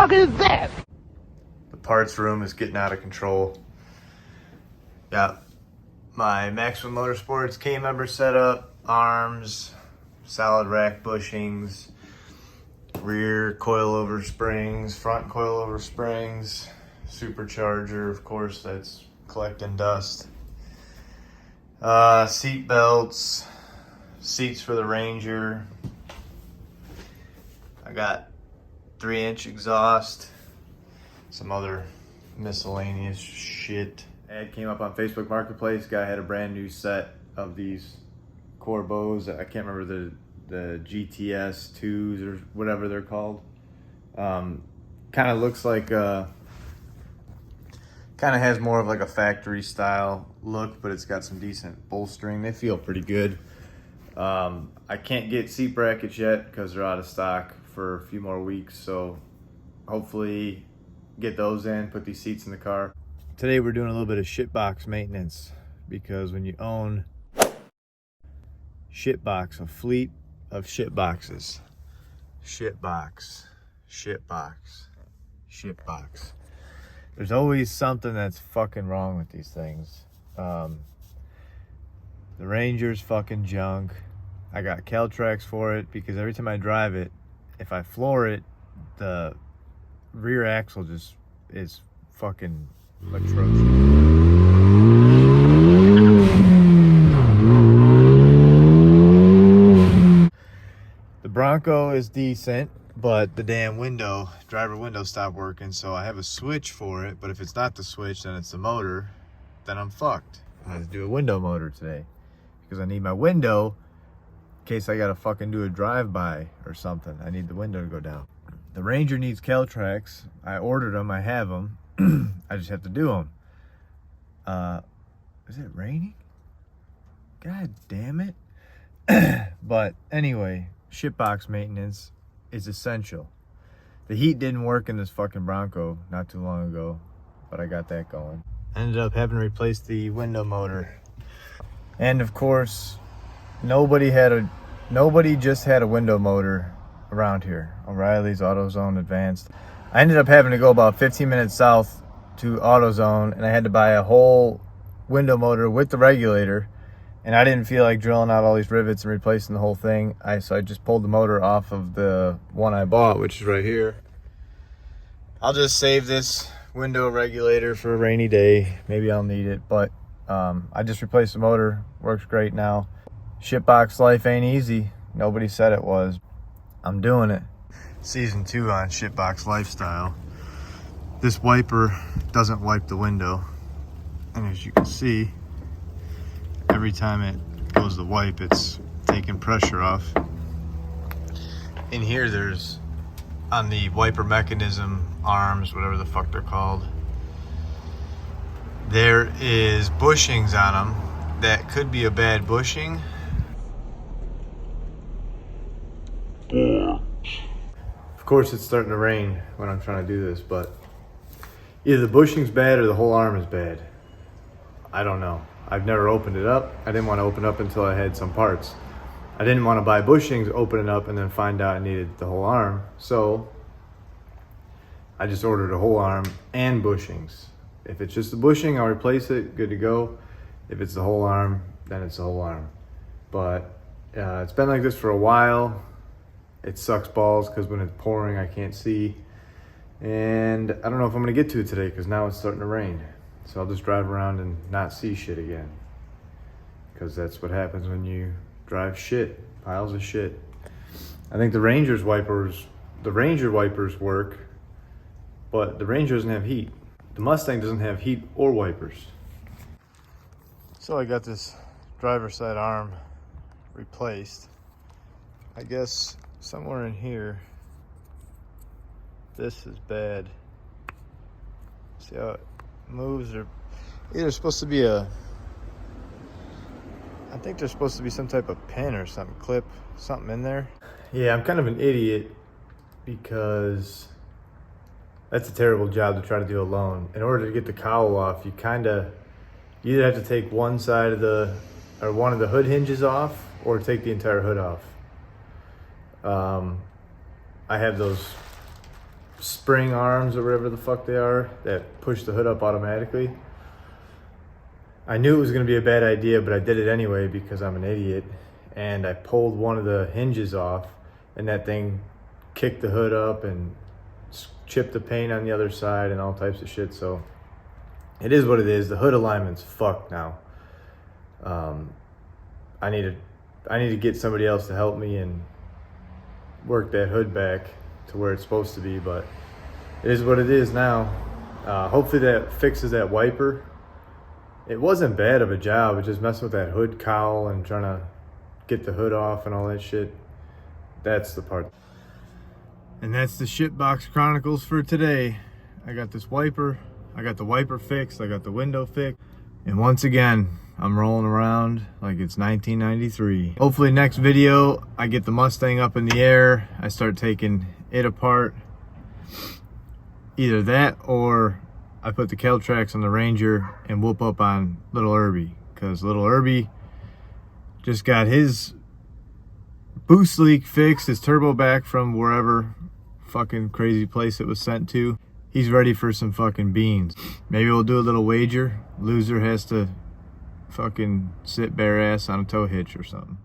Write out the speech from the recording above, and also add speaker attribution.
Speaker 1: fuck is that?
Speaker 2: The parts room is getting out of control. Got my Maximum Motorsports K-member setup, arms, solid rack bushings, rear coilover springs, front coilover springs, supercharger, of course, that's collecting dust. Seat belts, seats for the Ranger. I got 3-inch exhaust, some other miscellaneous shit. Ad came up on Facebook Marketplace. Guy had a brand new set of these Corbos. I can't remember the GTS 2s or whatever they're called. Kind of looks like kind of has more of like a factory style look, but it's got some decent bolstering. They feel pretty good. I can't get seat brackets yet because they're out of stock for a few more weeks, so hopefully get those in, put these seats in the car. Today we're doing a little bit of shitbox maintenance, because when you own shitbox, a fleet of shitboxes, shitbox, there's always something that's fucking wrong with these things. The Ranger's fucking junk. I got Caltrax for it because every time I drive it, if I floor it, the rear axle just is fucking atrocious. The Bronco is decent, but the damn driver window stopped working, so I have a switch for it, but if it's not the switch, then it's the motor, then I'm fucked. I have to do a window motor today because I need my window in case I gotta fucking do a drive-by or something. I need the window to go down. The Ranger needs Caltrax. I ordered them, I have them. I just have to do them. Is it raining? God damn it. But anyway, shitbox maintenance is essential. The heat didn't work in this fucking Bronco not too long ago, but I got that going. I ended up having to replace the window motor. And of course, nobody just had a window motor around here. O'Reilly's AutoZone Advanced. I ended up having to go about 15 minutes south to AutoZone, and I had to buy a whole window motor with the regulator, and I didn't feel like drilling out all these rivets and replacing the whole thing. So I just pulled the motor off of the one I bought, which is right here. I'll just save this window regulator for a rainy day. Maybe I'll need it, but I just replaced the motor. Works great now. Shitbox life ain't easy. Nobody said it was. I'm doing it. Season 2 on Shitbox Lifestyle. This wiper doesn't wipe the window, and as you can see, every time it goes to wipe, it's taking pressure off. In here, there's, on the wiper mechanism arms, whatever the fuck they're called, there is bushings on them that could be a bad bushing. Of course, it's starting to rain when I'm trying to do this, but either the bushing's bad or the whole arm is bad. I don't know. I've never opened it up. I didn't want to open it up until I had some parts. I didn't want to buy bushings, open it up, and then find out I needed the whole arm. So I just ordered a whole arm and bushings. If it's just the bushing, I'll replace it, good to go. If it's the whole arm, then it's the whole arm. But it's been like this for a while. It sucks balls because when it's pouring, I can't see. And I don't know if I'm gonna get to it today because now it's starting to rain. So I'll just drive around and not see shit again. Because that's what happens when you drive shit, piles of shit. I think the Ranger wipers work, but the Ranger doesn't have heat. The Mustang doesn't have heat or wipers. So I got this driver's side arm replaced. I guess somewhere in here, this is bad. See how it moves? Or either supposed to be I think there's supposed to be some type of pin or something, clip, something in there. Yeah, I'm kind of an idiot because that's a terrible job to try to do alone. In order to get the cowl off, you either have to take one side of one of the hood hinges off or take the entire hood off. I have those spring arms or whatever the fuck they are that push the hood up automatically. I knew it was going to be a bad idea, but I did it anyway because I'm an idiot. And I pulled one of the hinges off, and that thing kicked the hood up and chipped the paint on the other side and all types of shit. So it is what it is. The hood alignment's fucked now. I need to get somebody else to help me and work that hood back to where it's supposed to be, but it is what it is now. Hopefully that fixes that wiper. It wasn't bad of a job. It just messing with that hood cowl and trying to get the hood off and all that shit. That's the part. And that's the Shitbox Chronicles for today. I got this wiper. I got the wiper fixed. I got the window fixed. And once again, I'm rolling around like it's 1993. Hopefully next video, I get the Mustang up in the air. I start taking it apart. Either that or I put the Kel-Trax on the Ranger and whoop up on little Irby. Because little Irby just got his boost leak fixed, his turbo back from wherever fucking crazy place it was sent to. He's ready for some fucking beans. Maybe we'll do a little wager. Loser has to fucking sit bare ass on a tow hitch or something.